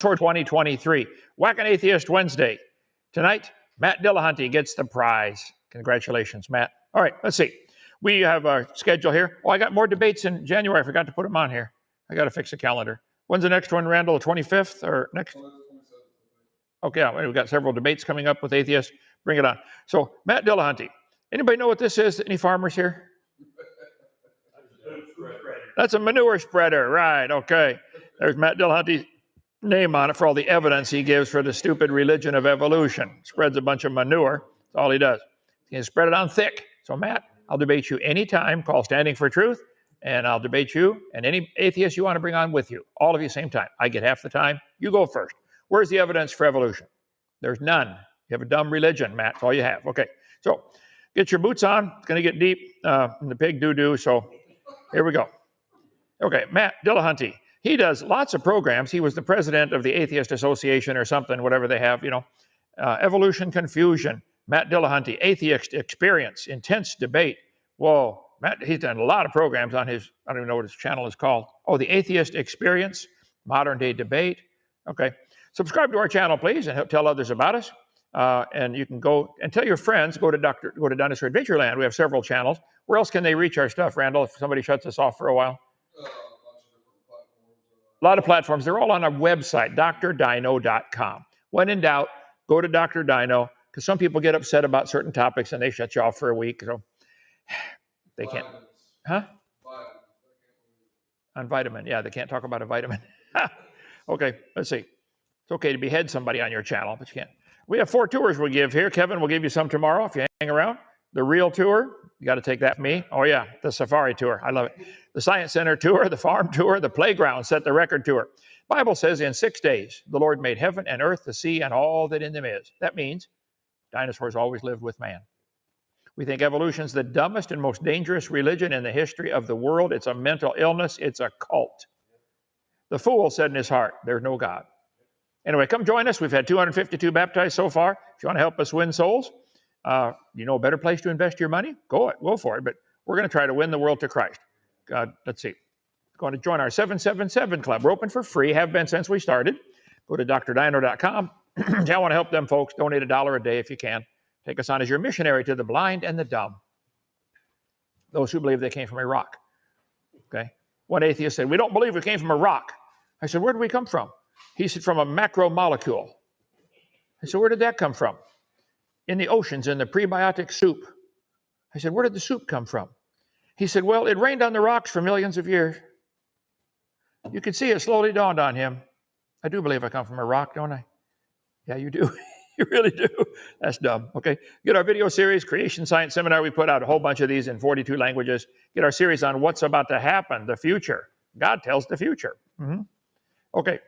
2023. Whack an Atheist Wednesday. Tonight, Matt Dillahunty gets the prize. Congratulations, Matt. All right, let's see. We have a schedule here. Oh, I got more debates in January. I forgot to put them on here. I got to fix the calendar. When's the next one, Randall? The 25th or next? Okay, yeah, we've got several debates coming up with atheists. Bring it on. So, Matt Dillahunty. Anybody know what this is? Any farmers here? That's a manure spreader, right? Okay. There's Matt Dillahunty's name on it for all the evidence he gives for the stupid religion of evolution. Spreads a bunch of manure. That's all he does. He can spread it on thick. So, Matt, I'll debate you anytime. Call Standing for Truth, and I'll debate you and any atheist you want to bring on with you. All of you, same time. I get half the time. You go first. Where's the evidence for evolution? There's none. You have a dumb religion, Matt. That's all you have. Okay. So, get your boots on. It's going to get deep in the pig doo-doo. So, here we go. Okay, Matt Dillahunty. He does lots of programs. He was the president of the Atheist Association or something, whatever they have, Evolution Confusion. Matt Dillahunty, Atheist Experience, Intense Debate. Whoa, Matt, he's done a lot of programs on his, I don't even know what his channel is called. Oh, the Atheist Experience, Modern Day Debate. Okay, subscribe to our channel, please, and tell others about us. And you can go and tell your friends, go to Dinosaur Adventure Land. We have several channels. Where else can they reach our stuff, Randall, if somebody shuts us off for a while? A lot of platforms. They're all on our website, drdino.com. When in doubt, go to Dr. Dino, because some people get upset about certain topics and they shut you off for a week. So they can't. Huh? On vitamin. Yeah, they can't talk about a vitamin. Okay, let's see. It's okay to behead somebody on your channel, but you can't. We have 4 tours we'll give here. Kevin will give you some tomorrow if you hang around. The real tour, you got to take that from me. Oh, yeah, the safari tour. I love it. The Science Center tour, the farm tour, the playground set the record tour. Bible says in 6 days, the Lord made heaven and earth, the sea, and all that in them is. That means dinosaurs always lived with man. We think evolution is the dumbest and most dangerous religion in the history of the world. It's a mental illness. It's a cult. The fool said in his heart, there's no God. Anyway, come join us. We've had 252 baptized so far. If you want to help us win souls, a better place to invest your money? Go for it. But we're going to try to win the world to Christ. Let's see. Going to join our 777 club. We're open for free. Have been since we started. Go to drdino.com. I want to help them folks. Donate $1 a day if you can. Take us on as your missionary to the blind and the dumb. Those who believe they came from a rock. Okay. One atheist said, we don't believe we came from a rock. I said, where did we come from? He said, from a macromolecule. I said, where did that come from? In the oceans, in the prebiotic soup. I said, where did the soup come from? He said, well, it rained on the rocks for millions of years. You could see it slowly dawned on him. I do believe I come from a rock, don't I? Yeah, you do. You really do. That's dumb. Okay. Get our video series, Creation Science Seminar. We put out a whole bunch of these in 42 languages. Get our series on what's about to happen, the future. God tells the future. Okay.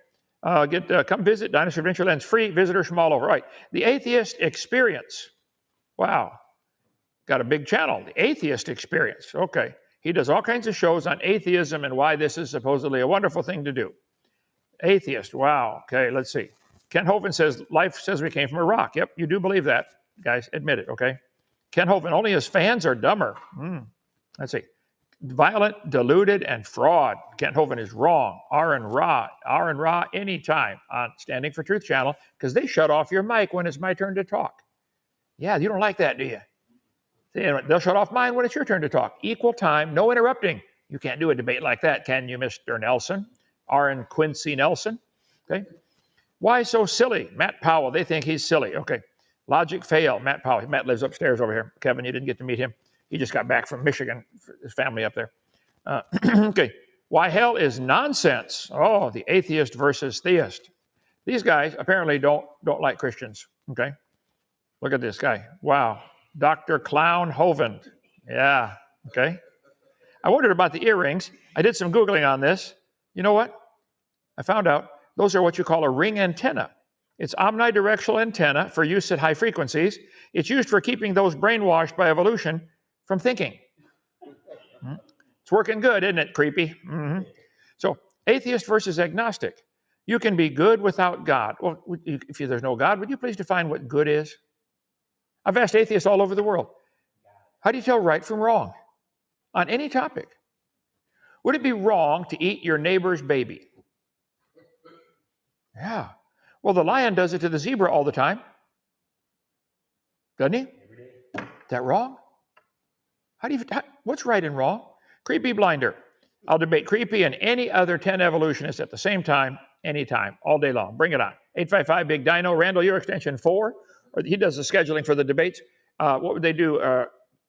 Come visit Dinosaur Adventure Land. It's free. Visitors from all over. Right. The Atheist Experience. Wow. Got a big channel. The Atheist Experience. Okay. He does all kinds of shows on atheism and why this is supposedly a wonderful thing to do. Atheist. Wow. Okay. Let's see. Ken Hovind says, life says we came from a rock. Yep. You do believe that. Guys, admit it. Okay. Ken Hovind, only his fans are dumber. Let's see. Violent, deluded, and fraud. Ken Hovind is wrong. R and Ra anytime on Standing for Truth channel, because they shut off your mic when it's my turn to talk. Yeah, you don't like that, do you? They'll shut off mine when it's your turn to talk. Equal time, no interrupting. You can't do a debate like that, can you, Mr. Nelson? R. Quincy Nelson. Okay. Why so silly? Matt Powell, they think he's silly. Okay. Logic fail. Matt Powell. Matt lives upstairs over here. Kevin, you didn't get to meet him. He just got back from Michigan, his family up there. Okay. Why hell is nonsense. Oh, the atheist versus theist. These guys apparently don't like Christians. Okay. Look at this guy. Wow. Dr. Clown Hovind. Yeah. Okay. I wondered about the earrings. I did some Googling on this. You know what? I found out those are what you call a ring antenna. It's omnidirectional antenna for use at high frequencies. It's used for keeping those brainwashed by evolution from thinking. It's working good, isn't it? Creepy. So, atheist versus agnostic. You can be good without God. Well, if there's no God, would you please define what good is? I've asked atheists all over the world. How do you tell right from wrong? On any topic. Would it be wrong to eat your neighbor's baby? Yeah. Well, the lion does it to the zebra all the time. Doesn't he? Is that wrong? What's right and wrong? Creepy blinder. I'll debate creepy and any other 10 evolutionists at the same time, anytime, all day long. Bring it on. 855 Big Dino. Randall, your extension 4. Or he does the scheduling for the debates. What would they do?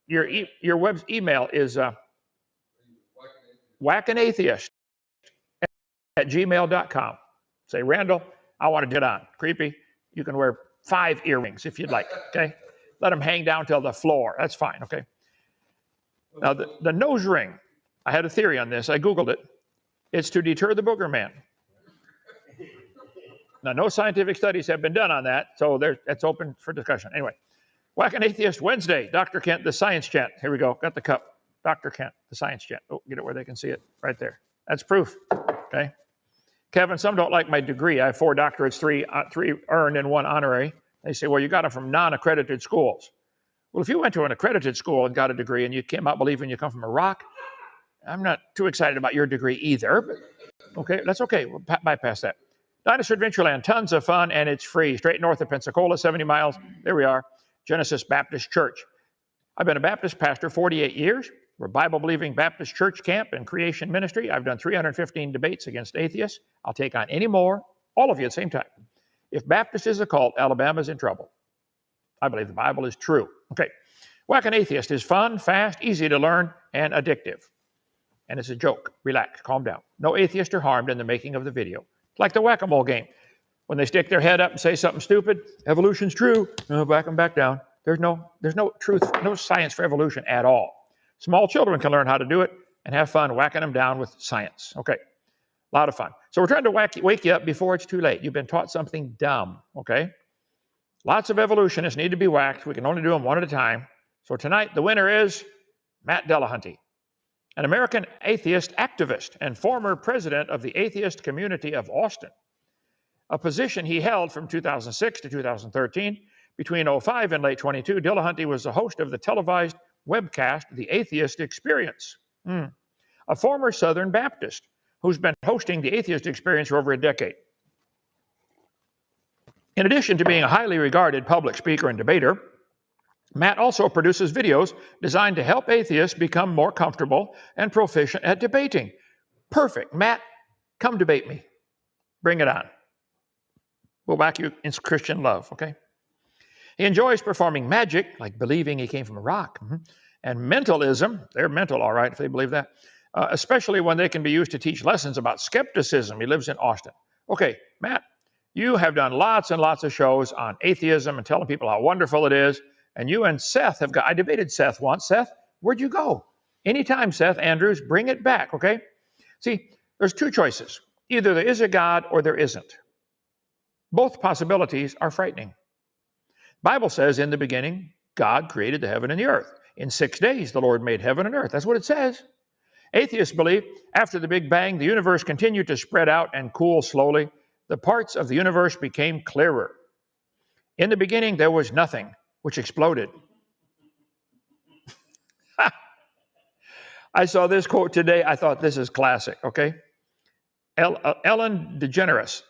Your web's email is whackanatheist@gmail.com. Say, Randall, I want to get on. Creepy. You can wear 5 earrings if you'd like, okay? Let them hang down till the floor. That's fine, okay? Now, the nose ring, I had a theory on this. I Googled it. It's to deter the booger man. Now, no scientific studies have been done on that, so that's open for discussion. Anyway, Whack an Atheist Wednesday. Dr. Kent, the science chat. Here we go. Got the cup. Dr. Kent, the science chat. Oh, get it where they can see it. Right there. That's proof. Okay. Kevin, some don't like my degree. I have 4 doctorates, 3 earned and 1 honorary. They say, well, you got them from non-accredited schools. Well, if you went to an accredited school and got a degree and you came out believing you come from a rock, I'm not too excited about your degree either. But okay, that's okay. We'll bypass that. Dinosaur Adventure Land, tons of fun, and it's free. Straight north of Pensacola, 70 miles. There we are. Genesis Baptist Church. I've been a Baptist pastor 48 years. We're a Bible-believing Baptist church camp and creation ministry. I've done 315 debates against atheists. I'll take on any more, all of you at the same time. If Baptist is a cult, Alabama's in trouble. I believe the Bible is true. Okay. Whack an Atheist is fun, fast, easy to learn, and addictive. And it's a joke. Relax, calm down. No atheists are harmed in the making of the video. It's like the whack-a-mole game. When they stick their head up and say something stupid, evolution's true, whack them back down. There's no truth, no science for evolution at all. Small children can learn how to do it and have fun whacking them down with science. Okay, a lot of fun. So we're trying to wake you up before it's too late. You've been taught something dumb, okay? Lots of evolutionists need to be whacked. We can only do them one at a time. So tonight, the winner is Matt Dillahunty, an American atheist activist and former president of the atheist community of Austin, a position he held from 2006 to 2013. Between 2005 and late 22, Dillahunty was the host of the televised webcast, The Atheist Experience, a former Southern Baptist who's been hosting The Atheist Experience for over a decade. In addition to being a highly regarded public speaker and debater, Matt also produces videos designed to help atheists become more comfortable and proficient at debating. Perfect. Matt, come debate me. Bring it on. We'll back you in Christian love, okay? He enjoys performing magic, like believing he came from a rock, and mentalism. They're mental, all right, if they believe that, especially when they can be used to teach lessons about skepticism. He lives in Austin. Okay, Matt, you have done lots and lots of shows on atheism and telling people how wonderful it is. And you and Seth have I debated Seth once. Seth, where'd you go? Anytime, Seth Andrews, bring it back, okay? See, there's 2 choices. Either there is a God or there isn't. Both possibilities are frightening. Bible says in the beginning, God created the heaven and the earth. In 6 days, the Lord made heaven and earth. That's what it says. Atheists believe after the Big Bang, the universe continued to spread out and cool slowly. The parts of the universe became clearer. In the beginning, there was nothing, which exploded. I saw this quote today. I thought this is classic, okay? Ellen DeGeneres.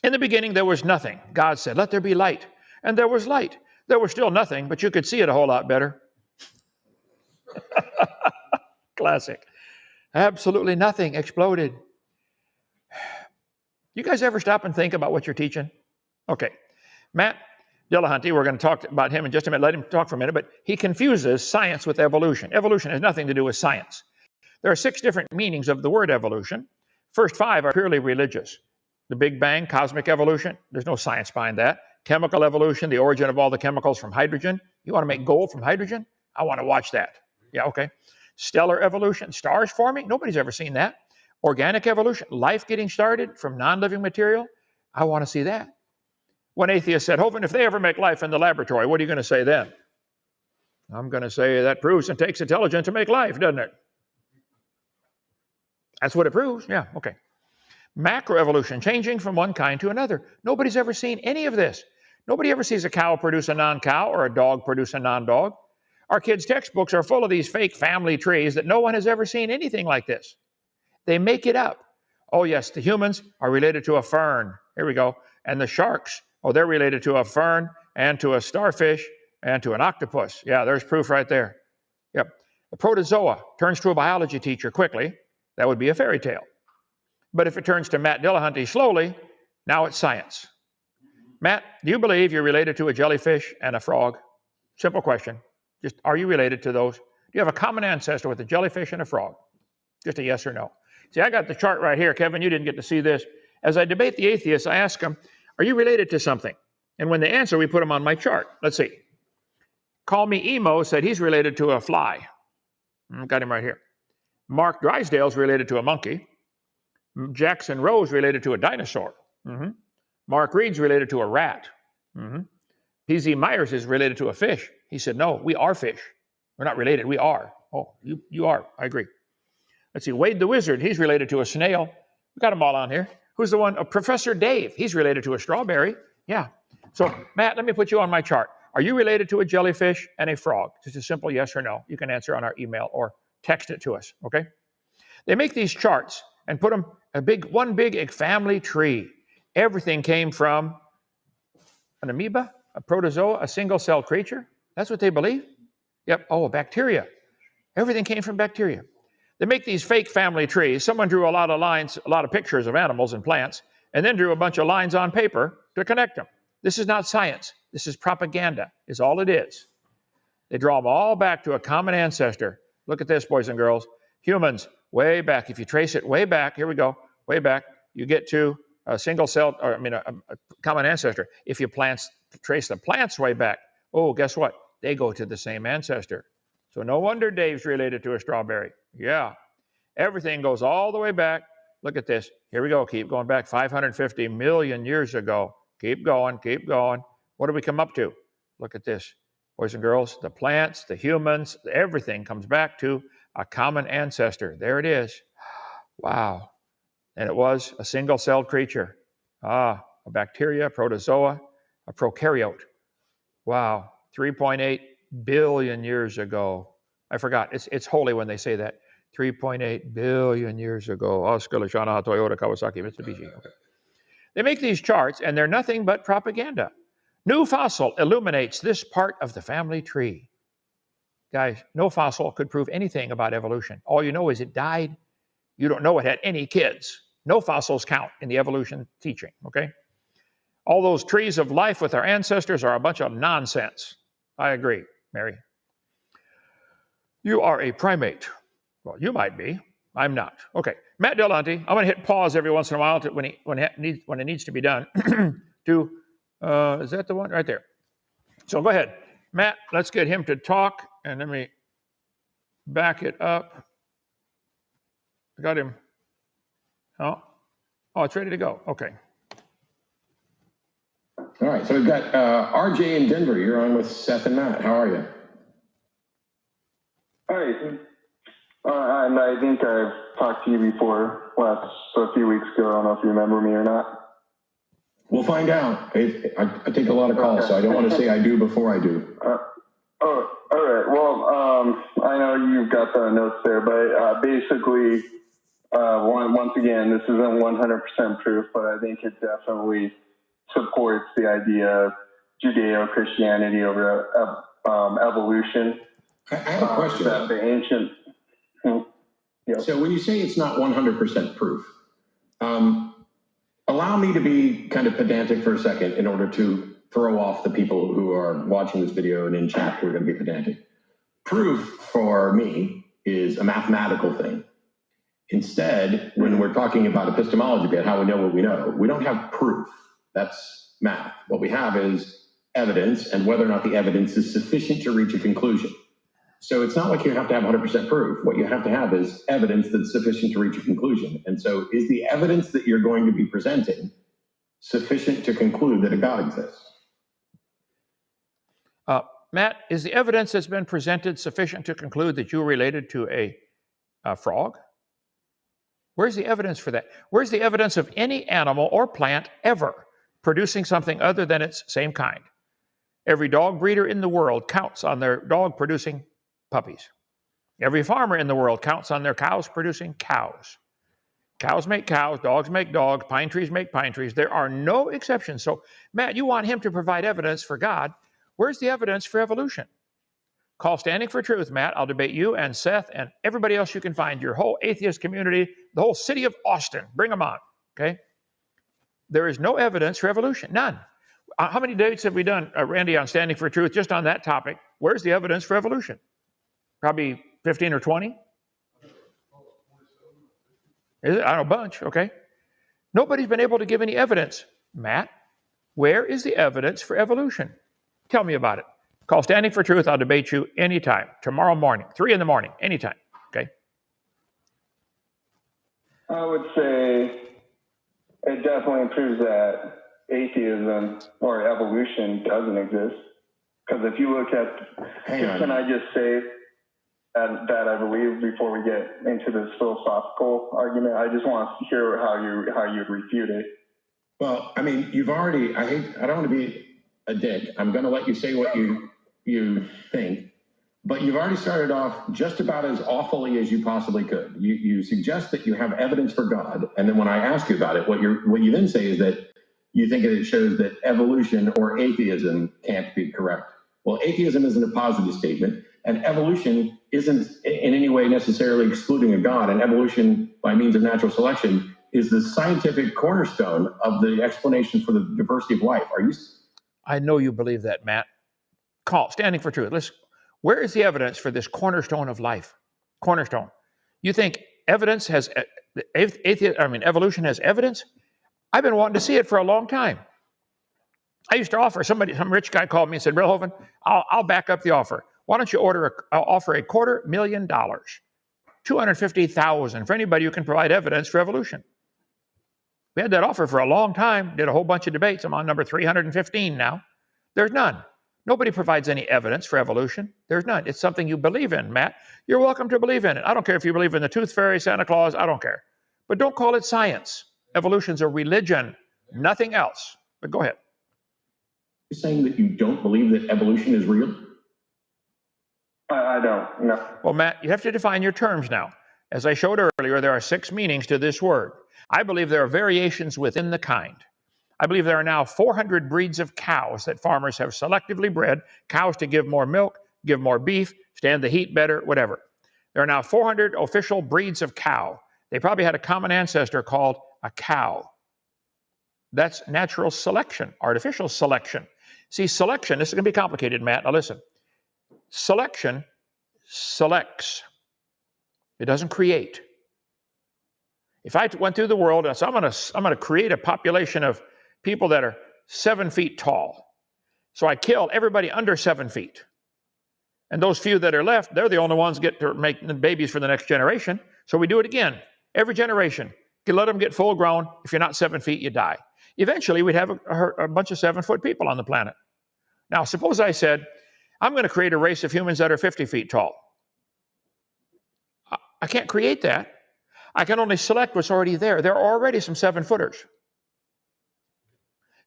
In the beginning, there was nothing. God said, let there be light. And there was light. There was still nothing, but you could see it a whole lot better. Classic. Absolutely nothing exploded. You guys ever stop and think about what you're teaching? Okay. Matt Dillahunty, we're going to talk about him in just a minute. Let him talk for a minute, but he confuses science with evolution. Evolution has nothing to do with science. There are 6 different meanings of the word evolution. First 5 are purely religious. The Big Bang, cosmic evolution, there's no science behind that. Chemical evolution, the origin of all the chemicals from hydrogen. You want to make gold from hydrogen? I want to watch that. Yeah, okay. Stellar evolution, stars forming? Nobody's ever seen that. Organic evolution, life getting started from non-living material? I want to see that. One atheist said, Hovind, if they ever make life in the laboratory, what are you going to say then? I'm going to say that proves it takes intelligence to make life, doesn't it? That's what it proves? Yeah, okay. Macroevolution, changing from one kind to another. Nobody's ever seen any of this. Nobody ever sees a cow produce a non-cow or a dog produce a non-dog. Our kids' textbooks are full of these fake family trees that no one has ever seen anything like this. They make it up. Oh yes, the humans are related to a fern. Here we go. And the sharks, oh, they're related to a fern and to a starfish and to an octopus. Yeah, there's proof right there. Yep. The protozoa turns to a biology teacher quickly. That would be a fairy tale. But if it turns to Matt Dillahunty slowly, now it's science. Matt, do you believe you're related to a jellyfish and a frog? Simple question. Just, are you related to those? Do you have a common ancestor with a jellyfish and a frog? Just a yes or no. See, I got the chart right here. Kevin, you didn't get to see this. As I debate the atheists, I ask them, are you related to something? And when they answer, we put them on my chart. Let's see. Call Me Emo said he's related to a fly. Got him right here. Mark Drysdale's related to a monkey. Jackson Rose related to a dinosaur. Mark Reed's related to a rat. PZ Myers is related to a fish. He said, no, we are fish. We're not related, we are. Oh, you are, I agree. Let's see, Wade the Wizard, he's related to a snail. We got them all on here. Who's the one? Professor Dave, he's related to a strawberry. Yeah. So, Matt, let me put you on my chart. Are you related to a jellyfish and a frog? Just a simple yes or no. You can answer on our email or text it to us, okay? They make these charts and put them one big family tree. Everything came from an amoeba, a protozoa, a single-celled creature. That's what they believe? Yep. Oh, a bacteria. Everything came from bacteria. They make these fake family trees. Someone drew a lot of lines, a lot of pictures of animals and plants, and then drew a bunch of lines on paper to connect them. This is not science. This is propaganda, is all it is. They draw them all back to a common ancestor. Look at this, boys and girls. Humans, way back. If you trace it way back, here we go, way back, you get to a single-celled, a common ancestor. If you trace the plants way back, oh, guess what? They go to the same ancestor. So no wonder Dave's related to a strawberry. Yeah. Everything goes all the way back. Look at this. Here we go. Keep going back 550 million years ago. Keep going, keep going. What do we come up to? Look at this. Boys and girls, the plants, the humans, everything comes back to a common ancestor. There it is. Wow. And it was a single-celled creature. A bacteria, protozoa, a prokaryote. Wow. 3.8 billion years ago. I forgot. It's holy when they say that. 3.8 billion years ago. Toyota, Kawasaki, Mitsubishi. Okay. They make these charts, and they're nothing but propaganda. New fossil illuminates this part of the family tree. Guys, no fossil could prove anything about evolution. All you know is it died. You don't know it had any kids. No fossils count in the evolution teaching, okay? All those trees of life with our ancestors are a bunch of nonsense. I agree, Mary. You are a primate. Well, you might be. I'm not. Okay, Matt Dillahunty. I'm going to hit pause every once in a while when it needs to be done. Is that the one right there? So go ahead, Matt. Let's get him to talk, and let me back it up. I got him. Oh, it's ready to go. Okay. All right. So we've got RJ in Denver. You're on with Seth and Matt. How are you? Hi. And I think I've talked to you before a few weeks ago. I don't know if you remember me or not. We'll find out. I take a lot of calls, so I don't want to say I do before I do. All right. Well, I know you've got the notes there, but basically, once again, this isn't 100% proof, but I think it definitely supports the idea of Judeo-Christianity over evolution. I have a question. That the ancient... So when you say it's not 100% proof, allow me to be kind of pedantic for a second in order to throw off the people who are watching this video and in chat who are going to be pedantic. Proof for me is a mathematical thing. Instead, when we're talking about epistemology, about how we know what we know, we don't have proof. That's math. What we have is evidence, and whether or not the evidence is sufficient to reach a conclusion. So it's not like you have to have 100% proof. What you have to have is evidence that's sufficient to reach a conclusion. And so is the evidence that you're going to be presenting sufficient to conclude that a God exists? Matt, is the evidence that's been presented sufficient to conclude that you're related to a frog? Where's the evidence for that? Where's the evidence of any animal or plant ever producing something other than its same kind? Every dog breeder in the world counts on their dog producing puppies. Every farmer in the world counts on their cows producing cows. Cows make cows, dogs make dogs, pine trees make pine trees. There are no exceptions. So, Matt, you want him to provide evidence for God. Where's the evidence for evolution? Call Standing for Truth, Matt. I'll debate you and Seth and everybody else you can find, your whole atheist community, the whole city of Austin. Bring them on, okay? There is no evidence for evolution, none. How many debates have we done, Randy, on Standing for Truth, just on that topic? Where's the evidence for evolution? Probably 15 or 20? Is it? I don't know, a bunch, okay? Nobody's been able to give any evidence. Matt, where is the evidence for evolution? Tell me about it. Call Standing for Truth. I'll debate you anytime. Tomorrow morning, 3 in the morning, anytime, okay? I would say it definitely proves that atheism or evolution doesn't exist. Because if you look at, can I just say that I believe before we get into this philosophical argument? I just want to hear how you refute it. Well, I mean, you've already, I don't want to be a dick. I'm going to let you say what you think, but you've already started off just about as awfully as you possibly could. You suggest that you have evidence for God, and then when I ask you about it, what you then say is that you think that it shows that evolution or atheism can't be correct. Well, atheism isn't a positive statement, and evolution isn't in any way necessarily excluding a God, and evolution by means of natural selection is the scientific cornerstone of the explanation for the diversity of life. Are you? I know you believe that, Matt. Call Standing for Truth. Listen, where is the evidence for this cornerstone of life? Cornerstone. You think evolution has evidence? I've been wanting to see it for a long time. I used to offer some rich guy called me and said, "Real Hovind, I'll back up the offer. Why don't you offer $250,000, $250,000 for anybody who can provide evidence for evolution?" We had that offer for a long time, did a whole bunch of debates. I'm on number 315 now. There's none. Nobody provides any evidence for evolution. There's none. It's something you believe in, Matt. You're welcome to believe in it. I don't care if you believe in the tooth fairy, Santa Claus, I don't care. But don't call it science. Evolution's a religion, nothing else. But go ahead. You're saying that you don't believe that evolution is real? I don't, no. Well, Matt, you have to define your terms now. As I showed earlier, there are 6 meanings to this word. I believe there are variations within the kind. I believe there are now 400 breeds of cows that farmers have selectively bred, cows to give more milk, give more beef, stand the heat better, whatever. There are now 400 official breeds of cow. They probably had a common ancestor called a cow. That's natural selection, artificial selection. See, selection, this is going to be complicated, Matt. Now listen. Selection selects. It doesn't create. If I went through the world and said, I'm going to create a population of people that are 7 feet tall. So I kill everybody under 7 feet. And those few that are left, they're the only ones get to make babies for the next generation. So we do it again. Every generation. You let them get full grown. If you're not 7 feet, you die. Eventually, we'd have a bunch of 7-foot people on the planet. Now, suppose I said, I'm going to create a race of humans that are 50 feet tall. I can't create that. I can only select what's already there. There are already some 7-footers.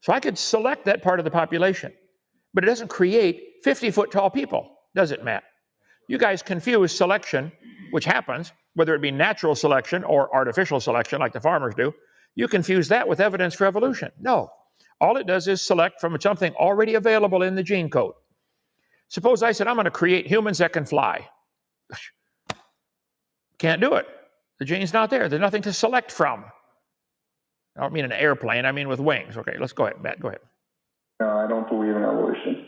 So I could select that part of the population, but it doesn't create 50-foot tall people, does it, Matt? You guys confuse selection, which happens, whether it be natural selection or artificial selection like the farmers do. You confuse that with evidence for evolution. No. All it does is select from something already available in the gene code. Suppose I said, I'm going to create humans that can fly. Can't do it. The gene's not there. There's nothing to select from. I don't mean an airplane. I mean with wings. Okay, let's go ahead, Matt. Go ahead. No, I don't believe in evolution.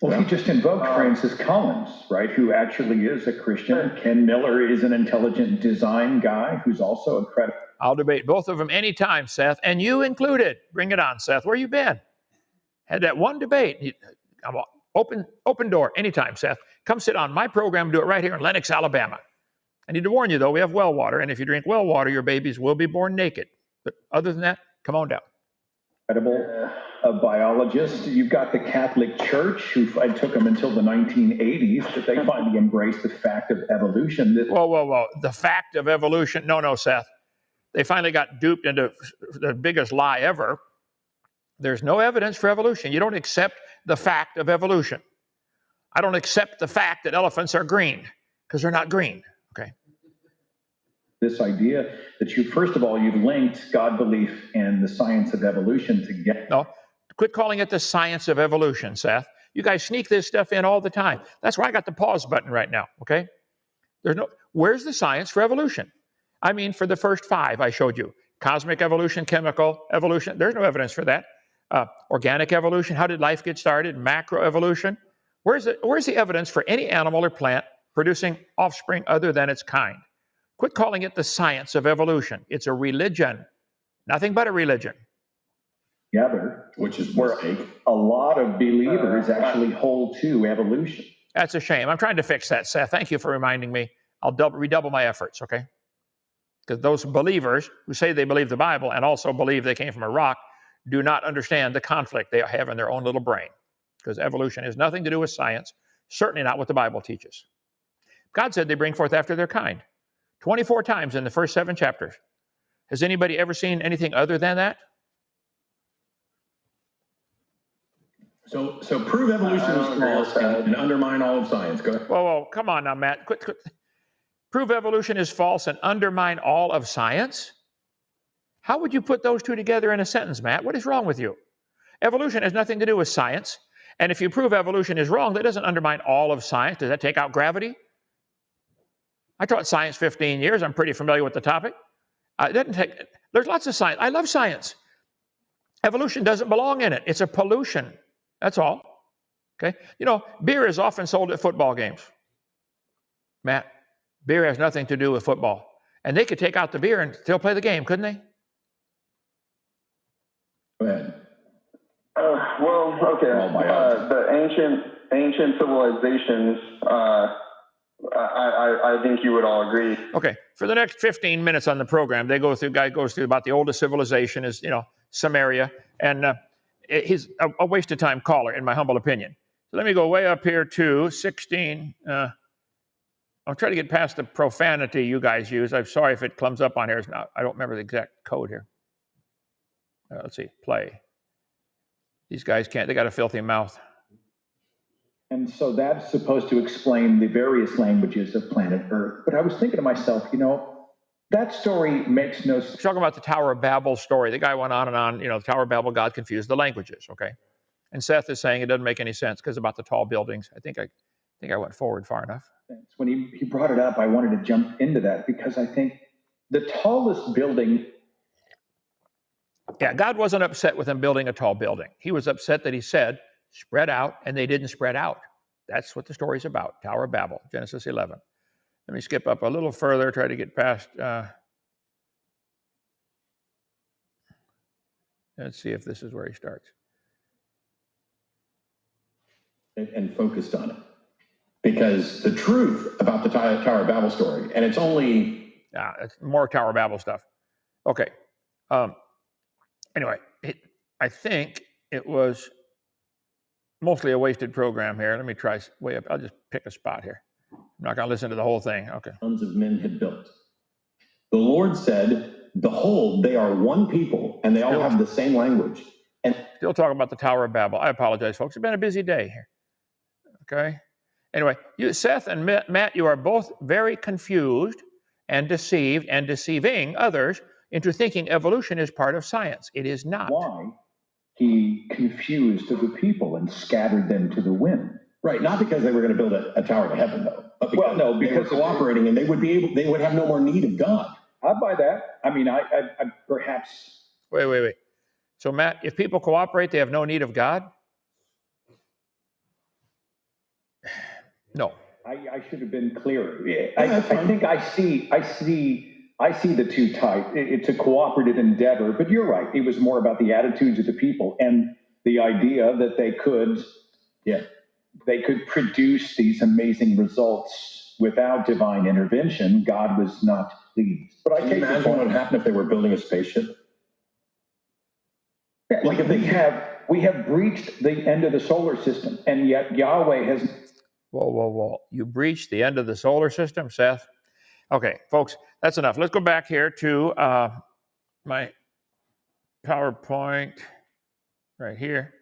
Well, he just invoked Francis Collins, right, who actually is a Christian. Ken Miller is an intelligent design guy who's also a credible. I'll debate both of them anytime, Seth, and you included. Bring it on, Seth. Where you been? Had that one debate. I'm open door anytime, Seth. Come sit on my program. Do it right here in Lenox, Alabama. I need to warn you, though, we have well water, and if you drink well water, your babies will be born naked. But other than that, come on down. Credible biologist. You've got the Catholic Church, who it took them until the 1980s, but they finally embraced the fact of evolution. Whoa. The fact of evolution? No, Seth. They finally got duped into the biggest lie ever. There's no evidence for evolution. You don't accept the fact of evolution. I don't accept the fact that elephants are green, because they're not green. Okay. This idea that you, first of all, you linked God belief and the science of evolution together. No, quit calling it the science of evolution, Seth. You guys sneak this stuff in all the time. That's why I got the pause button right now, okay? Where's the science for evolution? I mean, for the first 5 I showed you. Cosmic evolution, chemical evolution, there's no evidence for that. Organic evolution, how did life get started? Macroevolution. Where's the evidence for any animal or plant producing offspring other than its kind? Quit calling it the science of evolution. It's a religion, nothing but a religion. Together, which is where mistake. a lot of believers actually hold to evolution. That's a shame. I'm trying to fix that, Seth. Thank you for reminding me. I'll redouble my efforts, okay? Because those believers who say they believe the Bible and also believe they came from a rock do not understand the conflict they have in their own little brain. Because evolution has nothing to do with science, certainly not what the Bible teaches. God said they bring forth after their kind. 24 times in the first 7 chapters. Has anybody ever seen anything other than that? So prove evolution is false and undermine all of science. Go ahead. Whoa, come on now, Matt. Quit. Prove evolution is false and undermine all of science? How would you put those two together in a sentence, Matt? What is wrong with you? Evolution has nothing to do with science. And if you prove evolution is wrong, that doesn't undermine all of science. Does that take out gravity? I taught science 15 years. I'm pretty familiar with the topic. There's lots of science. I love science. Evolution doesn't belong in it. It's a pollution. That's all. Okay? You know, beer is often sold at football games. Matt, beer has nothing to do with football. And they could take out the beer and still play the game, couldn't they? Go ahead. Well, okay. The ancient civilizations, I think you would all agree. Okay. For the next 15 minutes on the program, guy goes through about the oldest civilization is, Samaria. And he's a waste of time caller, in my humble opinion. So let me go way up here to 16. I'll try to get past the profanity you guys use. I'm sorry if it comes up on here. I don't remember the exact code here. Let's see, play. These guys can't, they got a filthy mouth. And so that's supposed to explain the various languages of planet Earth. But I was thinking to myself, that story makes no sense. Talking about the Tower of Babel story. The guy went on and on, the Tower of Babel, God confused the languages, okay? And Seth is saying it doesn't make any sense because about the tall buildings. I think I went forward far enough. When he brought it up, I wanted to jump into that because I think the tallest building. Yeah, God wasn't upset with them building a tall building. He was upset that he said, spread out, and they didn't spread out. That's what the story's about, Tower of Babel, Genesis 11. Let me skip up a little further, try to get past. Let's see if this is where he starts. And focused on it. Because the truth about the Tower of Babel story, and it's only... Yeah, it's more Tower of Babel stuff. Okay. Anyway, I think it was mostly a wasted program here. Let me try way up. I'll just pick a spot here. I'm not going to listen to the whole thing. Okay. Sons of men had built. The Lord said, behold, they are one people, and they all have the same language. And still talking about the Tower of Babel. I apologize, folks. It's been a busy day here. Okay. Anyway, Seth and Matt, you are both very confused and deceived and deceiving others into thinking evolution is part of science. It is not. Why he confused the people and scattered them to the wind. Right, not because they were going to build a tower to heaven, though. But because they were cooperating, and they would have no more need of God. I'd buy that. I mean, I perhaps. Wait. So, Matt, if people cooperate, they have no need of God? No. I should have been clearer. I think I see the two types. It's a cooperative endeavor, but you're right. It was more about the attitudes of the people and the idea that they could produce these amazing results without divine intervention. God was not pleased. But Can you imagine what would happen if they were building a spaceship? Like if we have breached the end of the solar system, and yet Yahweh has. Whoa. You breached the end of the solar system, Seth? Okay, folks, that's enough. Let's go back here to my PowerPoint right here.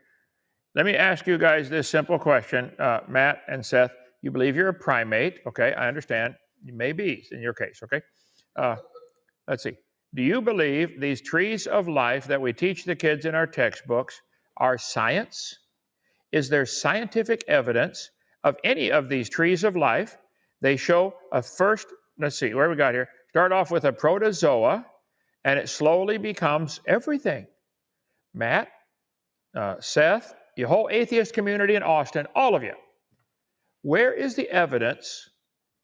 Let me ask you guys this simple question. Matt and Seth, you believe you're a primate. Okay, I understand. You may be in your case, okay? Let's see. Do you believe these trees of life that we teach the kids in our textbooks are science? Is there scientific evidence of any of these trees of life? They show a first, let's see, where we got here? Start off with a protozoa, and it slowly becomes everything. Matt, Seth, your whole atheist community in Austin, all of you. Where is the evidence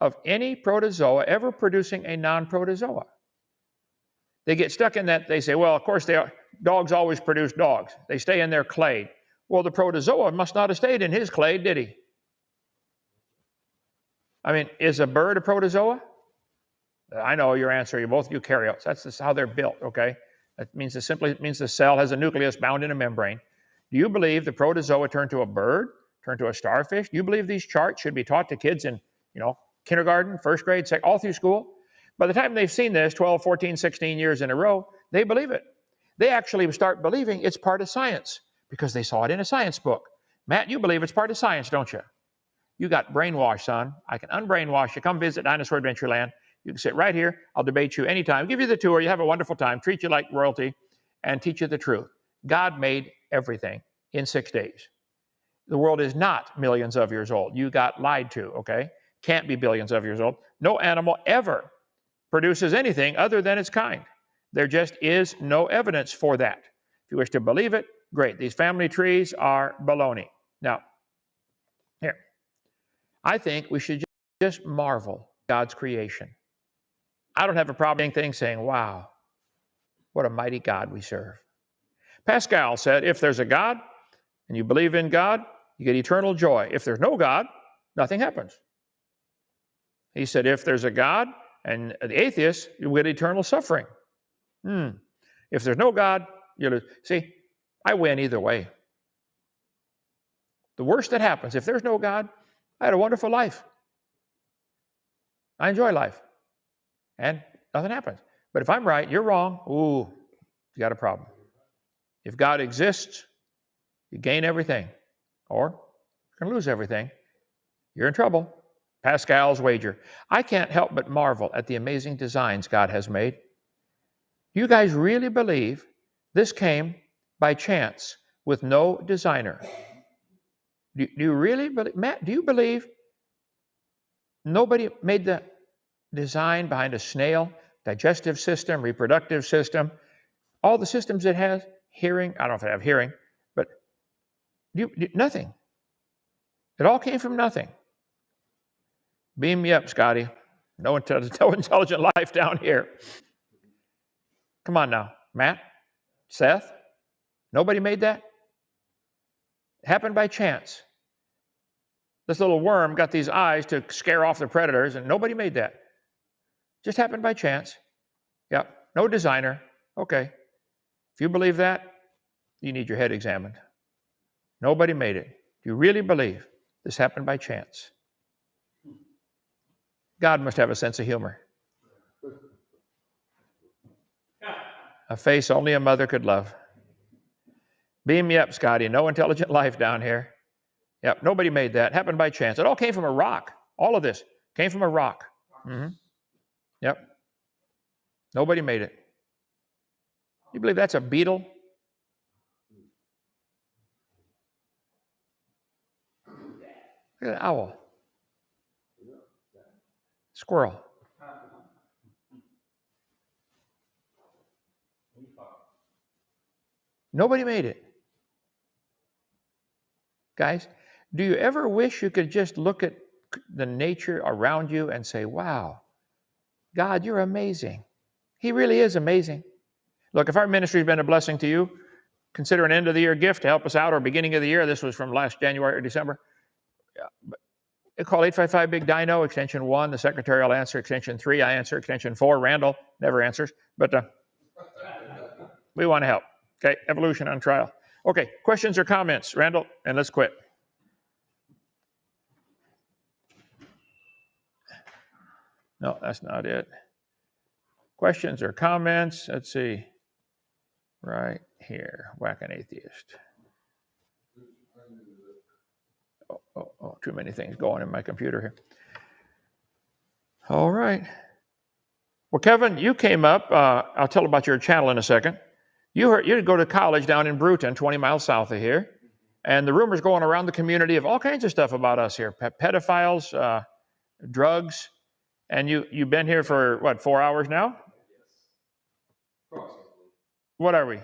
of any protozoa ever producing a non-protozoa? They get stuck in that, they say, well, of course, dogs always produce dogs. They stay in their clade. Well, the protozoa must not have stayed in his clade, did he? I mean, is a bird a protozoa? I know your answer. You're both eukaryotes. That's just how they're built, okay? That means it means the cell has a nucleus bound in a membrane. Do you believe the protozoa turned to a bird, turned to a starfish? Do you believe these charts should be taught to kids in, kindergarten, first grade, all through school? By the time they've seen this 12, 14, 16 years in a row, they believe it. They actually start believing it's part of science because they saw it in a science book. Matt, you believe it's part of science, don't you? You got brainwashed, son. I can unbrainwash you. Come visit Dinosaur Adventure Land. You can sit right here. I'll debate you anytime. Give you the tour. You have a wonderful time. Treat you like royalty and teach you the truth. God made everything in 6 days. The world is not millions of years old. You got lied to, okay? Can't be billions of years old. No animal ever produces anything other than its kind. There just is no evidence for that. If you wish to believe it, great. These family trees are baloney. Now, here. I think we should just marvel at God's creation. I don't have a problem saying, wow, what a mighty God we serve. Pascal said, if there's a God and you believe in God, you get eternal joy. If there's no God, nothing happens. He said, if there's a God and the atheist, you get eternal suffering. If there's no God, you lose. See, I win either way. The worst that happens, if there's no God, I had a wonderful life. I enjoy life. And nothing happens. But if I'm right, you're wrong, ooh, you got a problem. If God exists, you gain everything. Or you can lose everything. You're in trouble. Pascal's wager. I can't help but marvel at the amazing designs God has made. Do you guys really believe this came by chance with no designer? Do you really believe, Matt, do you believe nobody made the design behind a snail, digestive system, reproductive system, all the systems it has, hearing, I don't know if it have hearing, but nothing. It all came from nothing. Beam me up, Scotty. No intelligent life down here. Come on now. Matt? Seth? Nobody made that? It happened by chance. This little worm got these eyes to scare off the predators, and nobody made that. Just happened by chance. Yep. No designer. Okay. If you believe that, you need your head examined. Nobody made it. Do you really believe this happened by chance? God must have a sense of humor. A face only a mother could love. Beam me up, Scotty. No intelligent life down here. Yep, nobody made that. Happened by chance. It all came from a rock. All of this came from a rock. Yep. Nobody made it. You believe that's a beetle? Look at an owl. Squirrel. Nobody made it. Guys, do you ever wish you could just look at the nature around you and say, wow, God, you're amazing. He really is amazing. Look, if our ministry has been a blessing to you, consider an end of the year gift to help us out, or beginning of the year. This was from last January or December. Call 855 BIG-DINO, extension 1. The secretary will answer. Extension 3, I answer. Extension 4, Randall never answers. But we want to help. Okay, evolution on trial. Okay, questions or comments, Randall, and let's quit. No, that's not it. Questions or comments? Let's see. Right here, whack an atheist. Oh, too many things going in my computer here. All right. Well, Kevin, you came up. I'll tell about your channel in a second. You go to college down in Bruton, 20 miles south of here, and the rumors going around the community of all kinds of stuff about us here: pedophiles, drugs. And you've been here for what, 4 hours now? Approximately. What are we?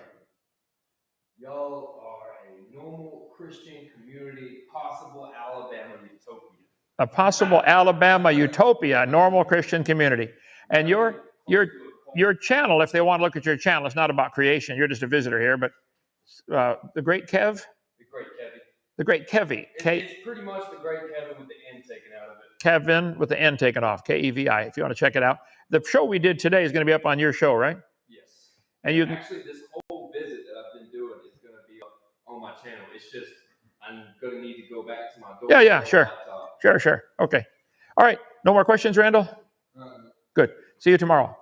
Y'all are a normal Christian community, possible Alabama utopia. A possible Alabama utopia, normal Christian community. And your channel, if they want to look at your channel, it's not about creation. You're just a visitor here, but the Great Kev? The Great Kevy. The Great Kevy. It's pretty much the Great Kevin with the N taken out of it. Kevin with the N taken off, Kevi, if you want to check it out. The show we did today is going to be up on your show, right? Yes. And you actually, this whole visit that I've been doing is going to be on my channel. It's just I'm going to need to go back to my door. Yeah, sure. Sure. Okay. All right. No more questions, Randall? Good. See you tomorrow.